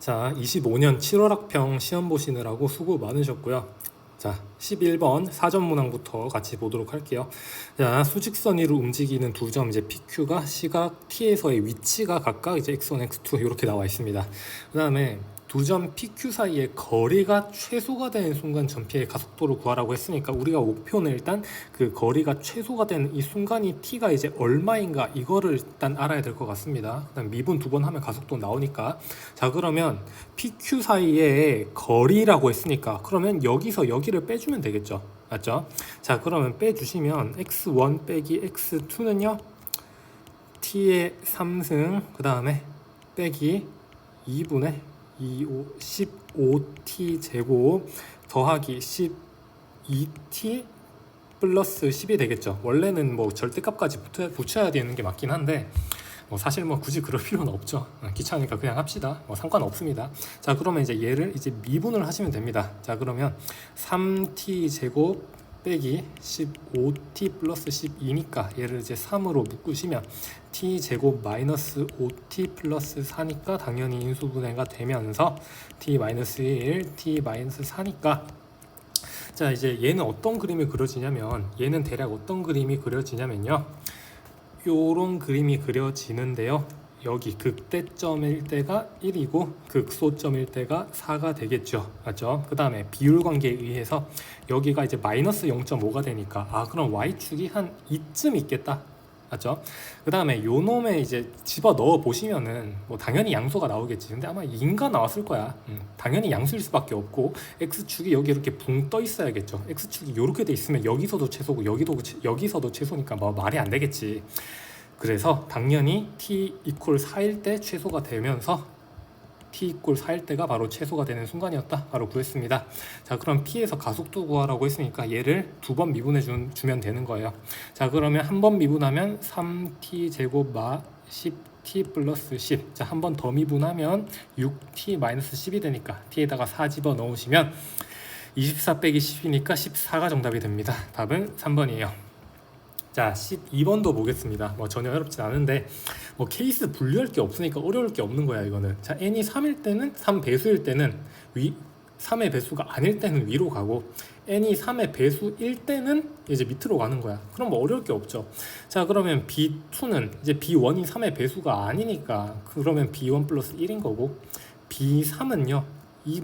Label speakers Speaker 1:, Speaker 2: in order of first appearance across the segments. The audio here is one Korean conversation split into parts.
Speaker 1: 자, 25년 7월 학평 시험 보시느라고 수고 많으셨고요. 자, 11번 사전 문항부터 같이 보도록 할게요. 자, 수직선 위로 움직이는 두 점 이제 PQ가 시각 T에서의 위치가 각각 이제 X1, X2 이렇게 나와 있습니다. 그다음에 두 점 PQ 사이의 거리가 최소가 되는 순간 전피의 가속도를 구하라고 했으니까 우리가 목표는 일단 그 거리가 최소가 되는 이 순간이 T가 이제 얼마인가 이거를 일단 알아야 될 것 같습니다. 그다음 미분 두 번 하면 가속도 나오니까. 자, 그러면 PQ 사이의 거리라고 했으니까 그러면 여기서 여기를 빼주면 되겠죠. 맞죠? 자, 그러면 빼주시면 X1 빼기 X2는요 T의 3승 그 다음에 빼기 2분의 15T 제곱 더하기 12T 플러스 10이 되겠죠. 원래는 뭐 절대값까지 붙여야 되는 게 맞긴 한데 사실 굳이 그럴 필요는 없죠. 귀찮으니까 그냥 합시다. 상관없습니다. 자, 그러면 이제 얘를 이제 미분을 하시면 됩니다. 자, 그러면 3T 제곱 빼기 15T 플러스 12니까 얘를 이제 3으로 묶으시면 T 제곱 마이너스 5T 플러스 4니까 당연히 인수분해가 되면서 T 마이너스 1, T 마이너스 4니까 자, 이제 얘는 어떤 그림이 그려지냐면 얘는 대략 어떤 그림이 그려지냐면요 요런 그림이 그려지는데요. 여기 극대점일 때가 1이고 극소점일 때가 4가 되겠죠. 맞죠? 그 다음에 비율 관계에 의해서 여기가 이제 마이너스 0.5가 되니까 그럼 y축이 한 이쯤 있겠다. 맞죠? 그 다음에 요 놈에 이제 집어 넣어 보시면은 당연히 양수가 나오겠지. 근데 아마 2인가 나왔을 거야. 당연히 양수일 수밖에 없고 x축이 여기 이렇게 붕 떠 있어야겠죠. x축이 이렇게 돼 있으면 여기서도 최소고 여기서도 최소니까 말이 안 되겠지. 그래서 당연히 t 이퀄 4일 때 최소가 되면서 t 이퀄 4일 때가 바로 최소가 되는 순간이었다. 바로 구했습니다. 자, 그럼 p에서 가속도 구하라고 했으니까 얘를 두 번 미분해 주면 되는 거예요. 자, 그러면 한 번 미분하면 3t 제곱 마 10t 플러스 10. 자, 한 번 더 미분하면 6t 마이너스 10이 되니까 t에다가 4 집어 넣으시면 24 빼기 10이니까 14가 정답이 됩니다. 답은 3번이에요. 자, 12번도 보겠습니다. 전혀 어렵진 않은데 케이스 분류할 게 없으니까 어려울 게 없는 거야 이거는. 자, n이 3일 때는 3배수일 때는 3의 배수가 아닐 때는 위로 가고 n이 3의 배수일 때는 이제 밑으로 가는 거야. 그럼 어려울 게 없죠. 자, 그러면 b2는 이제 b1이 3의 배수가 아니니까 그러면 b1 플러스 1인 거고 b3은요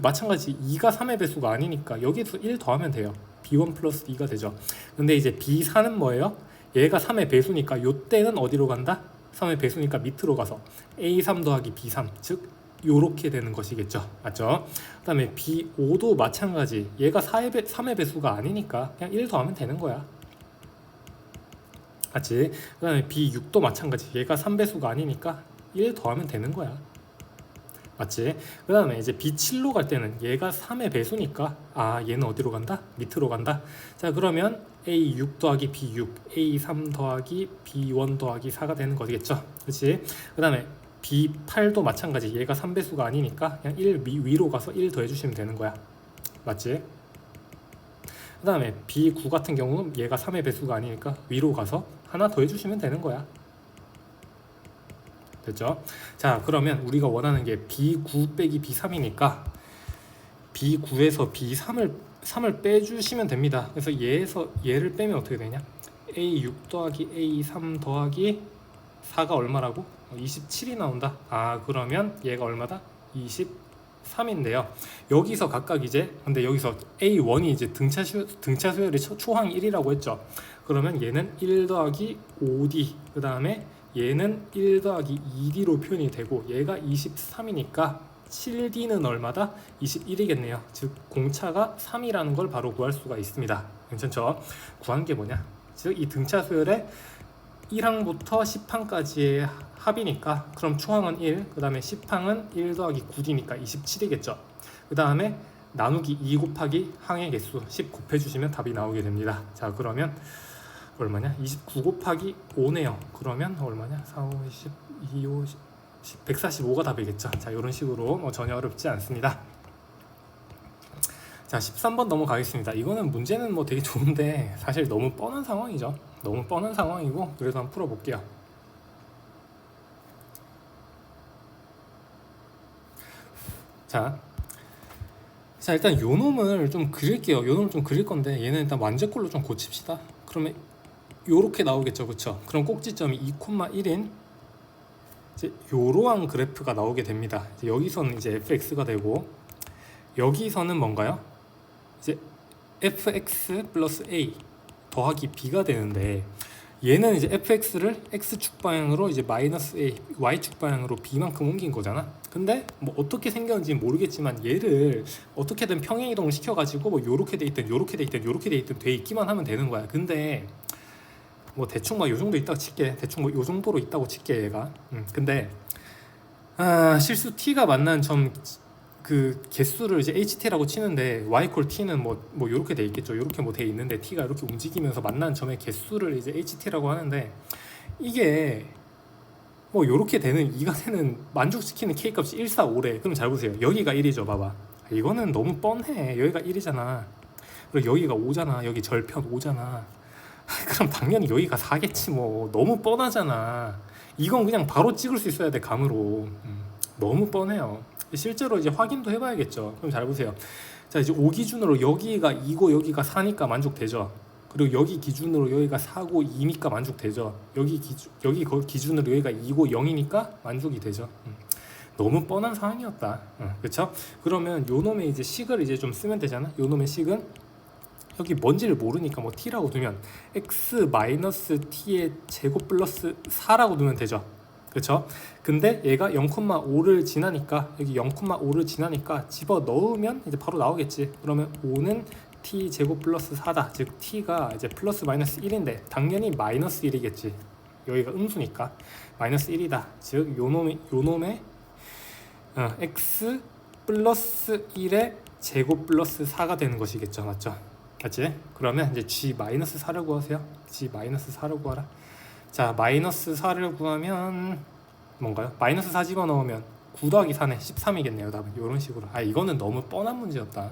Speaker 1: 마찬가지 2가 3의 배수가 아니니까 여기서 1 더하면 돼요. b1 플러스 2가 되죠. 근데 이제 b4는 뭐예요? 얘가 3의 배수니까 요때는 어디로 간다? 3의 배수니까 밑으로 가서 a3 더하기 b3 즉 요렇게 되는 것이겠죠. 맞죠? 그 다음에 b5도 마찬가지. 얘가 3의 배수가 아니니까 그냥 1 더하면 되는 거야. 맞지? 그 다음에 b6도 마찬가지. 얘가 3배수가 아니니까 1 더하면 되는 거야. 맞지? 그 다음에 이제 B7로 갈 때는 얘가 3의 배수니까 얘는 어디로 간다? 밑으로 간다. 자, 그러면 A6 더하기 B6, A3 더하기 B1 더하기 4가 되는 거겠죠. 그렇지? 그 다음에 B8도 마찬가지. 얘가 3배수가 아니니까 그냥 1 위로 가서 1 더해주시면 되는 거야. 맞지? 그 다음에 B9 같은 경우는 얘가 3의 배수가 아니니까 위로 가서 하나 더해주시면 되는 거야. 됐죠? 자, 그러면 우리가 원하는 게 B9 빼기 B3이니까 B9에서 B3을 빼주시면 됩니다. 그래서 얘를 빼면 어떻게 되냐? A6 더하기 A3 더하기 4가 얼마라고? 27이 나온다. 그러면 얘가 얼마다? 23인데요. 여기서 각각 이제 근데 여기서 A1이 이제 등차 수열이 초항 1이라고 했죠. 그러면 얘는 1 더하기 5D 그 다음에 얘는 1 더하기 2D로 표현이 되고 얘가 23이니까 7D는 얼마다? 21이겠네요. 즉 공차가 3이라는 걸 바로 구할 수가 있습니다. 괜찮죠? 구한 게 뭐냐? 즉 이 등차 수열의 1항부터 10항까지의 합이니까 그럼 초항은 1, 그 다음에 10항은 1 더하기 9D니까 27이겠죠. 그 다음에 나누기 2 곱하기 항의 개수 10 곱해주시면 답이 나오게 됩니다. 자, 그러면 얼마냐? 29 곱하기 5네요. 그러면 얼마냐? 4, 5, 10, 2, 5, 10, 145가 답이겠죠. 자, 이런 식으로 전혀 어렵지 않습니다. 자, 13번 넘어가겠습니다. 이거는 문제는 되게 좋은데 사실 너무 뻔한 상황이죠. 너무 뻔한 상황이고 그래서 한번 풀어볼게요. 자, 자 일단 요 놈을 좀 그릴게요. 요 놈을 좀 그릴 건데 얘는 일단 완제꼴로 좀 고칩시다. 그러면 요렇게 나오겠죠, 그쵸? 그럼 꼭지점이 2,1인 이제 요러한 그래프가 나오게 됩니다. 이제 여기서는 이제 fx가 되고 여기서는 뭔가요? 이제 fx 플러스 a 더하기 b가 되는데 얘는 이제 fx를 x축 방향으로 이제 마이너스 a y축 방향으로 b만큼 옮긴 거잖아. 근데 뭐 어떻게 생겼는지 모르겠지만 얘를 어떻게든 평행 이동을 시켜가지고 뭐 요렇게 돼 있든 요렇게 돼 있든 요렇게 돼 있든 돼 있기만 하면 되는 거야. 근데 뭐 대충 막 요 정도 있다고 칠게. 대충 뭐 요 정도로 있다고 칠게 얘가. 근데 실수 t가 만난 점 그 개수를 이제 ht라고 치는데 y 콜 t는 뭐 요렇게 돼 있겠죠. 요렇게 뭐 돼 있는데 t가 이렇게 움직이면서 만난 점의 개수를 이제 ht라고 하는데 이게 뭐 요렇게 되는 이가 되는 만족시키는 k 값이 1, 4, 5래. 그럼 잘 보세요. 여기가 1이죠. 봐봐. 이거는 너무 뻔해. 여기가 1이잖아. 그리고 여기가 5잖아. 여기 절편 5잖아. 그럼 당연히 여기가 4겠지 뭐. 너무 뻔하잖아. 이건 그냥 바로 찍을 수 있어야 돼, 감으로. 너무 뻔해요. 실제로 이제 확인도 해봐야겠죠. 그럼 잘 보세요. 자, 이제 5 기준으로 여기가 2고 여기가 4니까 만족되죠. 그리고 여기 기준으로 여기가 4고 2니까 만족되죠. 여기 기준으로 여기가 2고 0이니까 만족이 되죠. 너무 뻔한 상황이었다. 그렇죠? 그러면 요 놈의 이제 식을 이제 좀 쓰면 되잖아. 요 놈의 식은 여기 뭔지를 모르니까 뭐 t라고 두면 x 마이너스 t의 제곱 플러스 4라고 두면 되죠. 그렇죠? 근데 얘가 0,5를 지나니까 여기 0,5를 지나니까 집어 넣으면 이제 바로 나오겠지. 그러면 5는 t 제곱 플러스 4다. 즉 t가 이제 플러스 마이너스 1인데 당연히 마이너스 1이겠지. 여기가 음수니까 마이너스 1이다. 즉 요놈의 x 플러스 1의 제곱 플러스 4가 되는 것이겠죠. 맞죠? 맞지? 그러면 이제 g 마이너스 4를 구하세요. g 마이너스 4를 구하라. 자, 마이너스 4를 구하면 뭔가요? 마이너스 4 집어넣으면 9 더하기 4네 13이겠네요. 답은 이런 식으로. 이거는 너무 뻔한 문제였다.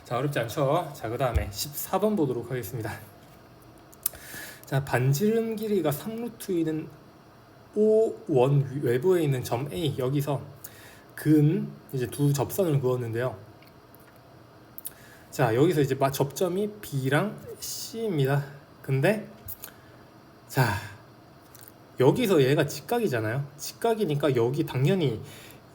Speaker 1: 자, 어렵지 않죠? 자, 그 다음에 14번 보도록 하겠습니다. 자, 반지름 길이가 3루트인 O1 외부에 있는 점 A, 여기서 근 이제 두 접선을 그었는데요. 자, 여기서 이제 접점이 B랑 C입니다. 근데 자, 여기서 얘가 직각이잖아요. 직각이니까 여기 당연히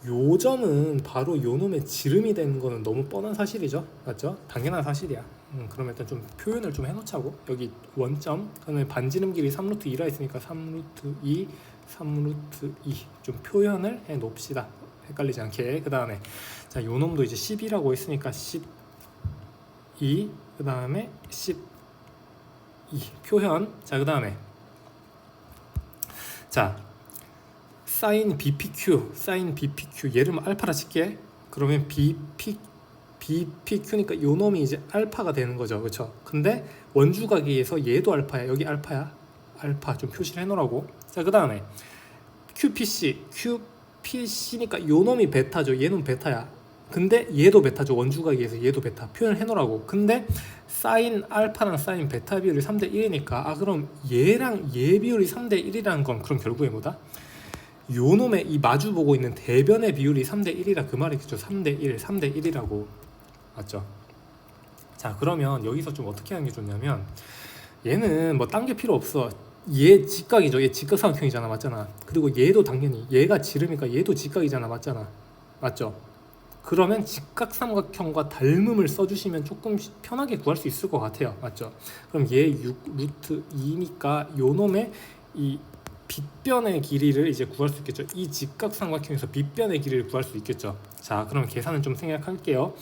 Speaker 1: 요 점은 바로 요 놈의 지름이 되는 거는 너무 뻔한 사실이죠. 맞죠? 당연한 사실이야. 그러면 일단 좀 표현을 좀 해놓자고. 여기 원점, 그다음에 반지름 길이 3루트 2라 했으니까 3루트 2, 3루트 2 좀 표현을 해놓읍시다. 헷갈리지 않게. 그 다음에 자, 요 놈도 이제 10이라고 했으니까 12, 그 다음에 12 표현. 자, 그 다음에 자, 사인 BPQ, 사인 BPQ 얘를 뭐 알파라 칠게. 그러면 BPQ니까 요 놈이 이제 알파가 되는 거죠. 그렇죠? 근데 원주각에서 얘도 알파야. 여기 알파야. 알파 좀 표시를 해놓으라고. 자, 그 다음에 QPC니까 요 놈이 베타죠. 얘는 베타야. 근데 얘도 베타죠. 원주각에서 얘도 베타. 표현을 해놓으라고. 근데 사인 알파랑 사인 베타 비율이 3대 1이니까 그럼 얘랑 얘 비율이 3대 1이라는 건 그럼 결국에 뭐다? 요 놈의 이 마주보고 있는 대변의 비율이 3대 1이라 그 말이겠죠. 3대 1, 3대 1이라고. 맞죠? 자, 그러면 여기서 좀 어떻게 하는 게 좋냐면 얘는 뭐 딴 게 필요 없어. 얘 직각이죠. 얘 직각삼각형이잖아. 맞잖아. 그리고 얘도 당연히 얘가 지름이니까 얘도 직각이잖아. 맞잖아. 맞죠? 그러면 직각삼각형과 닮음을 써주시면 조금 편하게 구할 수 있을 것 같아요. 맞죠? 그럼 얘 6루트 2니까 요 놈의 이 빗변의 길이를 이제 구할 수 있겠죠. 이 직각삼각형에서 빗변의 길이를 구할 수 있겠죠. 자, 그럼 계산은 좀 생각할게요.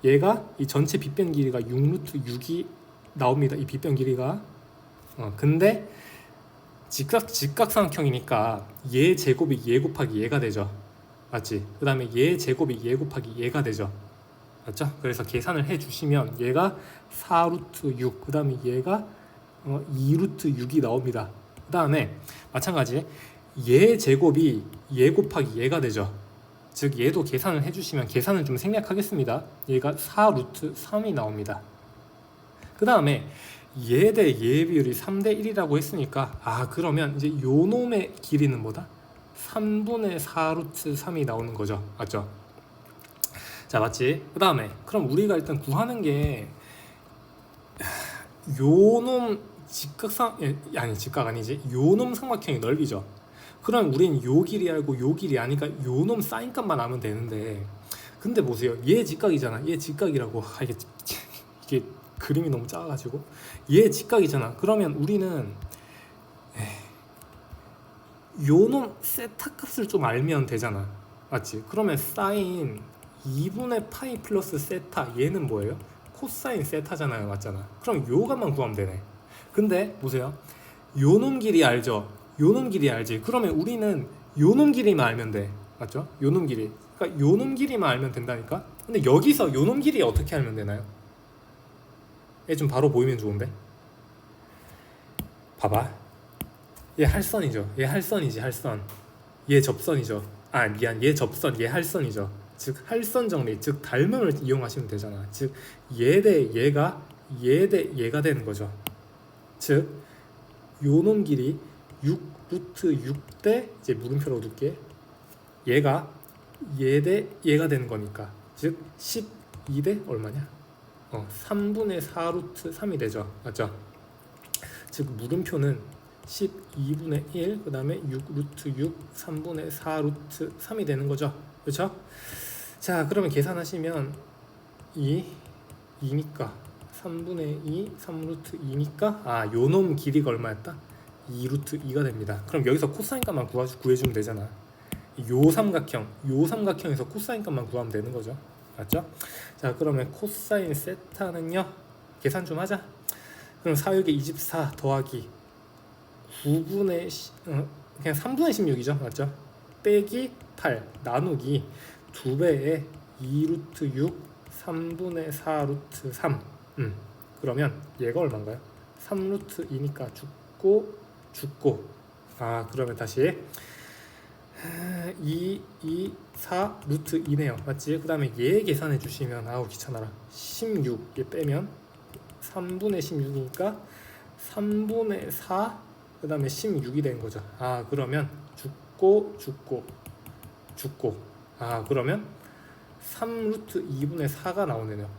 Speaker 1: 얘가 이 전체 빗변 길이가 6루트 6이 나옵니다. 이 빗변 길이가. 근데 직각삼각형이니까 얘 제곱이 얘 곱하기 얘가 되죠. 맞지? 그 다음에 얘 제곱이 얘 곱하기 얘가 되죠. 맞죠? 그래서 계산을 해주시면 얘가 4루트 6, 그 다음에 얘가 2루트 6이 나옵니다. 그 다음에 마찬가지 얘 제곱이 얘 곱하기 얘가 되죠. 즉 얘도 계산을 해주시면 계산을 좀 생략하겠습니다. 얘가 4루트 3이 나옵니다. 그 다음에 얘 대 얘 비율이 3대 1이라고 했으니까 그러면 이제 요 놈의 길이는 뭐다? 3분의 4루트 3이 나오는 거죠. 맞죠? 자, 맞지? 그 다음에 그럼 우리가 일단 구하는 게 요놈 직각상 아니 직각 아니지 요놈 삼각형의 넓이죠. 그럼 우린 요 길이 알고 요 길이 아니까 요놈 사인값만 알면 되는데, 근데 보세요, 얘 직각이잖아. 얘 직각이라고. 이게 그림이 너무 작아가지고 얘 직각이잖아. 그러면 우리는 요놈 세타 값을 좀 알면 되잖아. 맞지? 그러면 사인 2분의 파이 플러스 세타, 얘는 뭐예요? 코사인 세타잖아요. 맞잖아. 그럼 요 값만 구하면 되네. 근데 보세요, 요놈 길이 알죠? 요놈 길이 알지? 그러면 우리는 요놈 길이만 알면 돼. 맞죠? 요놈 길이. 그러니까 요놈 길이만 알면 된다니까? 근데 여기서 요놈 길이 어떻게 알면 되나요? 얘 좀 바로 보이면 좋은데? 봐봐. 얘 할선이죠. 얘 할선이지, 할선. 얘 접선이죠. 아, 미안. 얘 접선, 얘 할선이죠. 즉 할선 정리, 즉 닮음을 이용하시면 되잖아. 즉 얘 대 얘가 얘 대 얘가 되는 거죠. 즉 요놈 길이 6 루트 6 대 이제 물음표로 둘게. 얘가 얘 대 얘가 되는 거니까, 즉 12 대 얼마냐? 3분의 4 루트 3이 되죠. 맞죠? 즉 물음표는 12분의 1, 그 다음에 6 루트 6, 3분의 4 루트 3이 되는 거죠. 그렇죠? 자, 그러면 계산하시면 2니까 3분의 2, 3 루트 2니까 요놈 길이가 얼마였다? 2 루트 2가 됩니다. 그럼 여기서 코사인 값만 구해주면 되잖아. 요 삼각형에서 코사인 값만 구하면 되는 거죠. 맞죠? 자, 그러면 코사인 세타는요, 계산 좀 하자. 그럼 4, 6에 24 더하기 9분의 그냥 3분의 16이죠. 맞죠? 빼기 8 나누기 2배에 2 루트 6 3분의 4 루트 3. 그러면 얘가 얼마인가요? 3 루트 2니까 죽고 그러면 다시 2, 4 루트 2네요. 맞지? 그 다음에 얘 계산해 주시면 귀찮아라. 16 얘 빼면 3분의 16이니까 3분의 4 그 다음에 16이 된 거죠. 그러면 죽고 그러면 3 루트 2분의 4가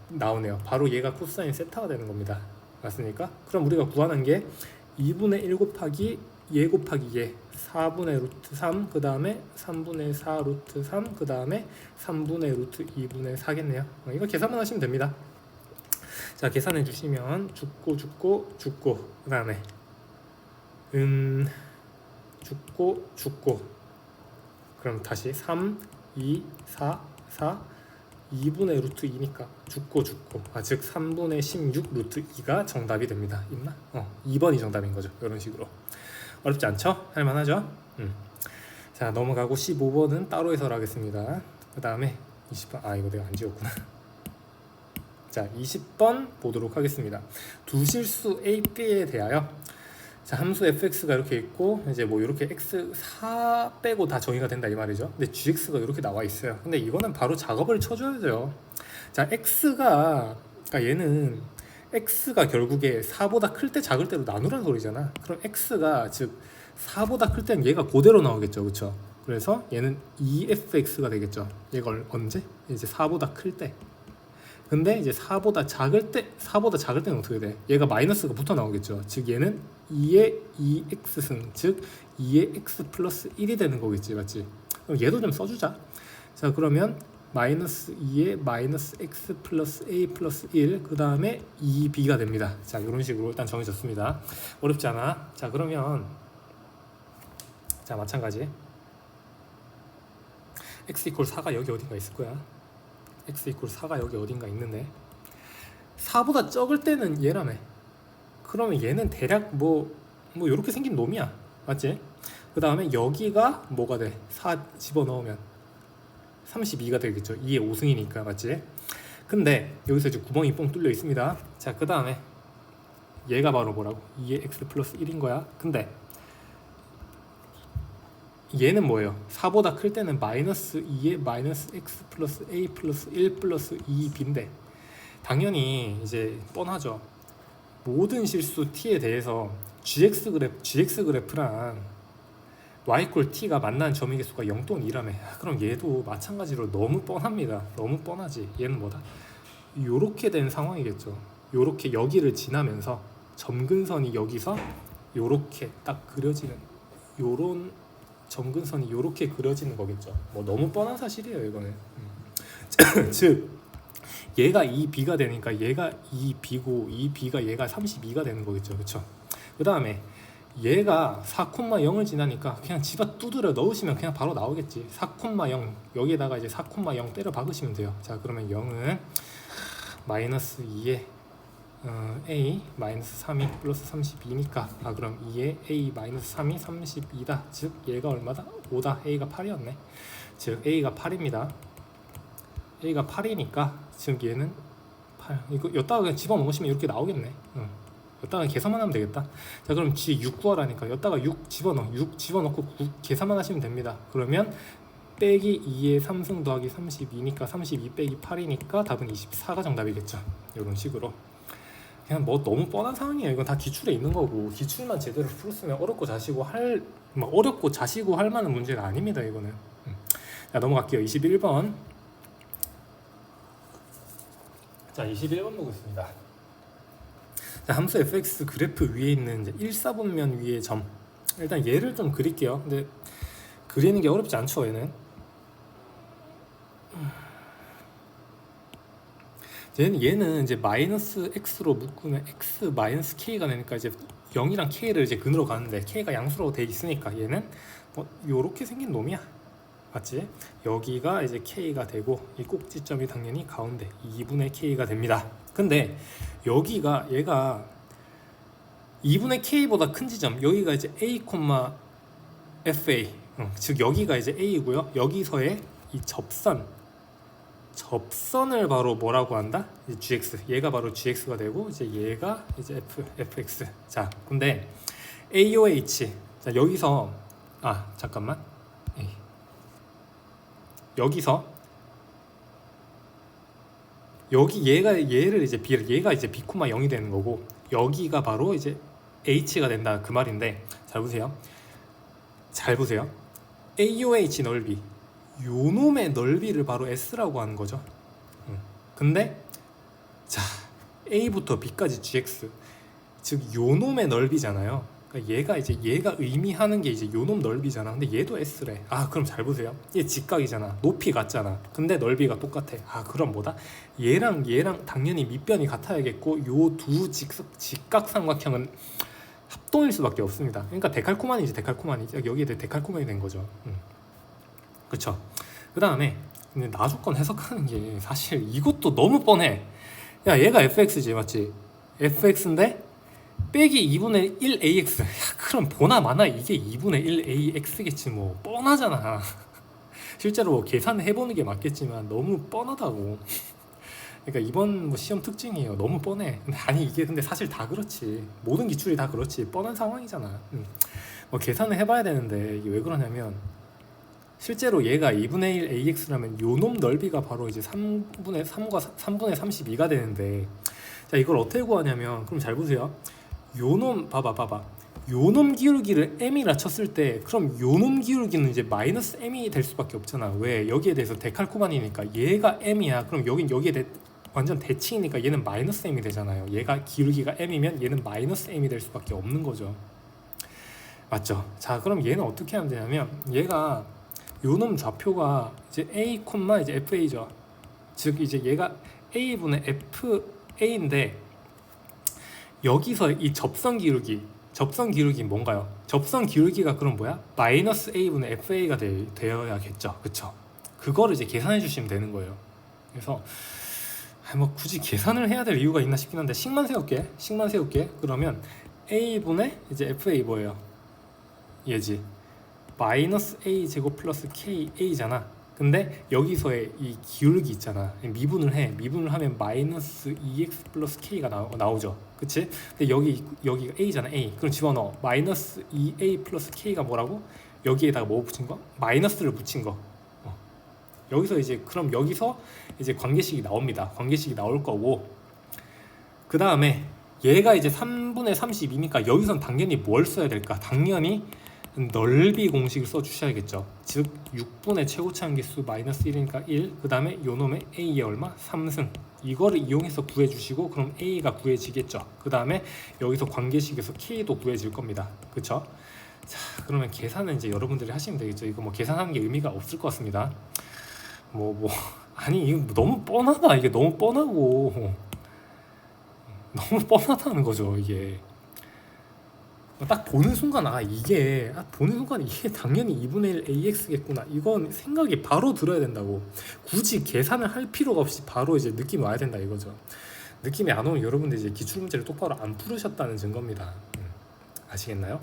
Speaker 1: 나오네요. 바로 얘가 코사인 세타가 되는 겁니다. 맞습니까? 그럼 우리가 구하는 게 2분의 1 곱하기 얘 곱하기 얘 4분의 루트 3, 그 다음에 3분의 4 루트 3, 그 다음에 3분의 루트 2분의 4겠네요. 이거 계산만 하시면 됩니다. 자, 계산해 주시면 죽고 그 다음에 죽고 그럼 다시 3, 2, 4, 2분의 루트 2니까 죽고 즉 3분의 16 루트 2가 정답이 됩니다. 있나? 2번이 정답인 거죠. 이런 식으로. 어렵지 않죠? 할만하죠? 자, 넘어가고 15번은 따로 해설하겠습니다. 그 다음에 20번 이거 내가 안 지웠구나. 자, 20번 보도록 하겠습니다. 두 실수 A, B에 대하여 자, 함수 fx가 이렇게 있고 이제 뭐 이렇게 x 4 빼고 다 정의가 된다 이 말이죠. 근데 gx가 이렇게 나와 있어요. 근데 이거는 바로 작업을 쳐줘야죠. 자, 그러니까 얘는 x가 결국에 4보다 클 때 작을 때로 나누라는 소리잖아. 그럼 x가 즉 4보다 클 때는 얘가 그대로 나오겠죠. 그렇죠? 그래서 얘는 2fx가 되겠죠. 얘가 언제? 이제 4보다 클 때. 근데 이제 4보다 작을 때는 어떻게 돼? 얘가 마이너스가 붙어 나오겠죠. 즉 얘는 2의 2x승, 즉 2의 x 플러스 1이 되는 거겠지. 맞지? 그럼 얘도 좀 써주자. 자, 그러면 마이너스 2의 마이너스 x 플러스 a 플러스 1, 그 다음에 2b가 됩니다. 자, 이런 식으로 일단 정해졌습니다. 어렵지 않아. 자, 그러면 자, 마찬가지 x 이퀄 4가 여기 어딘가 있을 거야. x 이퀄 4가 여기 어딘가 있는데 4보다 적을 때는 얘라며. 그러면 얘는 대략 뭐 이렇게 생긴 놈이야. 맞지? 그 다음에 여기가 뭐가 돼? 4 집어넣으면 32가 되겠죠. 2의 5승이니까. 맞지? 근데 여기서 이제 구멍이 뻥 뚫려 있습니다. 자, 그 다음에 얘가 바로 뭐라고? 2의 x 플러스 1인 거야. 근데 얘는 뭐예요? 4보다 클 때는 마이너스 2의 마이너스 x 플러스 a 플러스 1 플러스 2b인데 당연히 이제 뻔하죠. 모든 실수 t에 대해서 gx 그래프랑 y 꼴 t가 만나는 점의 개수가 0 또는 2라며. 그럼 얘도 마찬가지로 너무 뻔합니다. 너무 뻔하지. 얘는 뭐다? 요렇게 된 상황이겠죠. 요렇게 여기를 지나면서 점근선이 여기서 요렇게 딱 그려지는, 요런 점근선이 요렇게 그려지는 거겠죠. 뭐 너무 뻔한 사실이에요 이거는. 즉 얘가 2b가 되니까 얘가 2b고 2b가 얘가 32가 되는 거겠죠. 그렇죠? 그 다음에 얘가 4,0을 지나니까 그냥 집어 두드려 넣으시면 그냥 바로 나오겠지. 4,0 여기에다가 이제 4,0 때려 박으시면 돼요. 자 그러면 0은 마이너스 2에 a 마이너스 3이 플러스 32니까 그럼 2에 a 마이너스 3이 32다. 즉 얘가 얼마다? 5다. a가 8이었네. 즉 a가 8입니다. a가 8이니까 즉 얘는 8. 이거 여기다가 그냥 집어넣으시면 이렇게 나오겠네. 여기다가 계산만 하면 되겠다. 자 그럼 g 6 구하라니까 여기다가 6 집어넣고 계산만 하시면 됩니다. 그러면 빼기 2의 3승 더하기 32니까 32 빼기 8이니까 답은 24가 정답이겠죠. 이런 식으로 그냥 뭐 너무 뻔한 상황이에요. 이건 다 기출에 있는 거고 기출만 제대로 풀었으면 어렵고 자시고 할 만한 문제가 아닙니다. 이거는. 자 넘어갈게요. 21번. 자 21번 보겠습니다. 자, 함수 fx 그래프 위에 있는 이제 1사분면 위의 점. 일단 얘를 좀 그릴게요. 근데 그리는 게 어렵지 않죠. 얘는 이제 마이너스 x로 묶으면 x 마이너스 k가 되니까 이제 0이랑 k를 이제 근으로 가는데 k가 양수로 돼 있으니까 얘는 뭐 요렇게 생긴 놈이야. 맞지? 여기가 이제 k가 되고 이 꼭지점이 당연히 가운데 2분의 k가 됩니다. 근데 여기가 얘가 2분의 k보다 큰 지점 여기가 이제 a, fa 즉 여기가 이제 a이고요. 여기서의 이 접선을 바로 뭐라고 한다? 이제 gx. 얘가 바로 gx가 되고 이제 얘가 이제 fx. 자, 근데 aoh. 자, 여기서 잠깐만. 여기서 얘를 이제 얘가 이제 b, 0이 되는 거고 여기가 바로 이제 h가 된다 그 말인데 잘 보세요. aoh 넓이 요 놈의 넓이를 바로 s라고 하는 거죠. 근데 자 a부터 b까지 gx 즉 요 놈의 넓이잖아요. 그러니까 얘가 의미하는 게 이제 요 놈 넓이잖아. 근데 얘도 s래. 그럼 잘 보세요. 얘 직각이잖아. 높이 같잖아. 근데 넓이가 똑같아. 그럼 뭐다? 얘랑 당연히 밑변이 같아야겠고 요 두 직각삼각형은 합동일 수밖에 없습니다. 그러니까 데칼코마니지. 여기에 데칼코마니 된 거죠. 그렇죠. 그 다음에 나주권 해석하는 게 사실 이것도 너무 뻔해. 야 얘가 fx지 맞지? fx인데 빼기 2분의 1 ax. 그럼 보나 마나 이게 2분의 1 ax겠지 뭐. 뻔하잖아. 실제로 계산을 해보는 게 맞겠지만 너무 뻔하다고. 그러니까 이번 시험 특징이에요. 너무 뻔해. 이게 근데 사실 다 그렇지. 모든 기출이 다 그렇지. 뻔한 상황이잖아. 계산을 해봐야 되는데 이게 왜 그러냐면 실제로 얘가 2분의 1 ax라면 요 놈 넓이가 바로 이제 3분의 32가 되는데 자 이걸 어떻게 구하냐면 그럼 잘 보세요. 요놈 봐봐. 요놈 기울기를 m이라 쳤을 때 그럼 요놈 기울기는 이제 마이너스 m이 될 수밖에 없잖아. 왜? 여기에 대해서 데칼코마니니까 얘가 m이야. 그럼 여기에 완전 대칭이니까 얘는 마이너스 m이 되잖아요. 얘가 기울기가 m이면 얘는 마이너스 m이 될 수밖에 없는 거죠. 맞죠? 자 그럼 얘는 어떻게 하면 되냐면 얘가 요놈 좌표가 이제 a, 이제 fa죠. 즉 이제 얘가 a분의 fa인데 여기서 이 접선 기울기 뭔가요? 접선 기울기가 그럼 뭐야? 마이너스 a분의 fa가 되어야겠죠. 그쵸? 그거를 이제 계산해 주시면 되는 거예요. 그래서 뭐 굳이 계산을 해야 될 이유가 있나 싶긴 한데 식만 세울게. 그러면 a분의 이제 fa 뭐예요? 얘지. 마이너스 a 제곱 플러스 k a잖아. 근데 여기서의 이 기울기 있잖아. 미분을 하면 마이너스 2x 플러스 k가 나오죠. 그치? 근데 여기가 a잖아. a. 그럼 집어넣어. 마이너스 2a 플러스 k가 뭐라고? 여기에다가 뭐 붙인 거? 마이너스를 붙인 거. 여기서 이제 관계식이 나옵니다. 관계식이 나올 거고 그 다음에 얘가 이제 3분의 32니까 여기선 당연히 뭘 써야 될까? 당연히 넓이 공식을 써주셔야겠죠. 즉 6분의 최고치 한계수 마이너스 1이니까 1, 그 다음에 요놈의 a의 얼마? 3승. 이거를 이용해서 구해주시고 그럼 a가 구해지겠죠. 그 다음에 여기서 관계식에서 k도 구해질 겁니다. 그쵸? 자, 그러면 계산은 이제 여러분들이 하시면 되겠죠. 이거 뭐 계산하는 게 의미가 없을 것 같습니다. 아니 이거 너무 뻔하다. 이게 너무 뻔하고 너무 뻔하다는 거죠. 이게 딱 보는 순간 이게 당연히 2분의 1 AX겠구나. 이건 생각이 바로 들어야 된다고. 굳이 계산을 할 필요가 없이 바로 이제 느낌이 와야 된다 이거죠. 느낌이 안 오면 여러분들 이제 기출문제를 똑바로 안 풀으셨다는 증거입니다. 아시겠나요?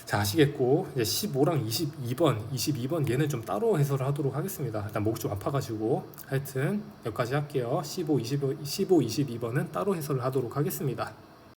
Speaker 1: 자, 아시겠고 이제 15랑 22번 얘는 좀 따로 해설을 하도록 하겠습니다. 일단 목이 좀 아파가지고 하여튼 여기까지 할게요. 15, 22번은 따로 해설을 하도록 하겠습니다.